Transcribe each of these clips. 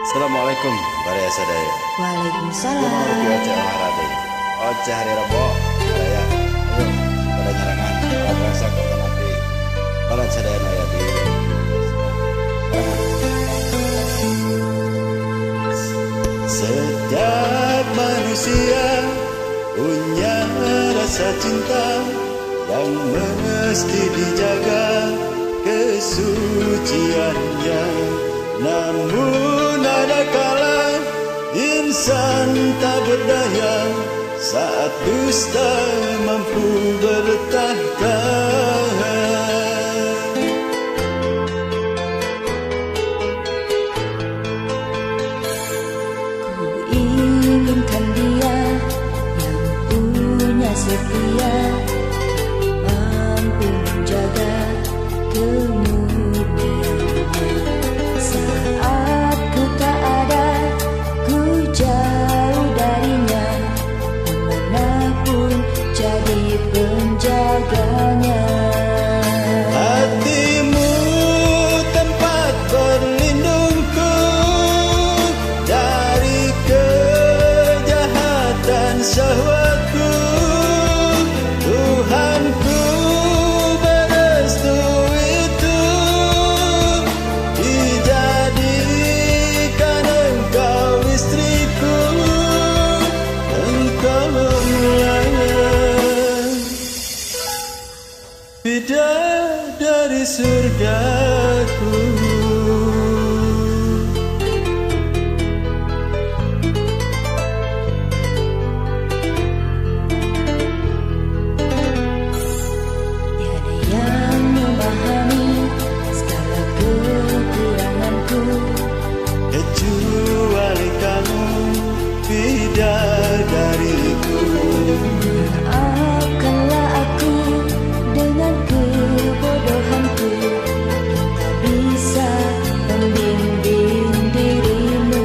Assalamualaikum Baraya sadaya. Waalaikumsalam. Rugi oce olahraga. Oce hari Rebo Baraya. Ayo pada nyarangan para berasa konten api. Balan sadaya naya di setiap manusia punya rasa cinta yang mesti dijaga kesuciannya. Namun ada kala insan tak berdaya saat dusta mampu bertahta. Ku inginkan dia yang punya setia, mampu menjaga kemurniannya. Saat ku tak ada, ku jauh darinya, kemanapun jadi penjaganya. Hatimu tempat berlindungku dari kejahatan syahwatku. Tuhanku merestui itu, dijadikan engkau istriku. Engkau bidadari surgaku. Tiada yang memahami segala kekuranganku, Kecuali kamu bidadariku. maafkanlah aku dengan kebodohanku, tak bisa membimbing dirimu.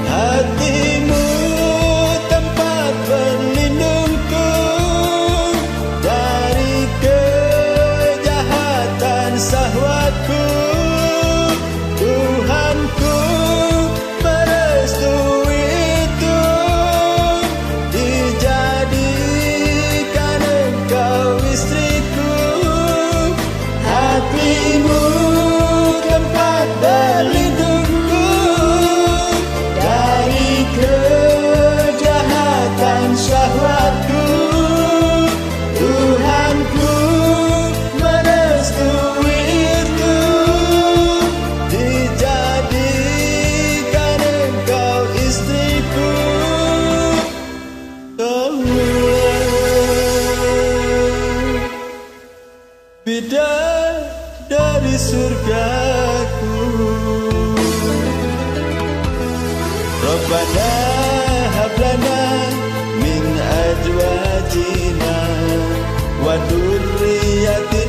Hatimu tempat berlindungku dari kejahatan syahwatku. Tuhanku merestui itu, dijadikan engkau istriku. Hatimu tempat berlindungku dari kejahatan syahwatku. Tuhanku merestui itu, dijadikan engkau istriku. Bidadari surgaku. Rabbana hablana min azwajina wa dhurriyyatina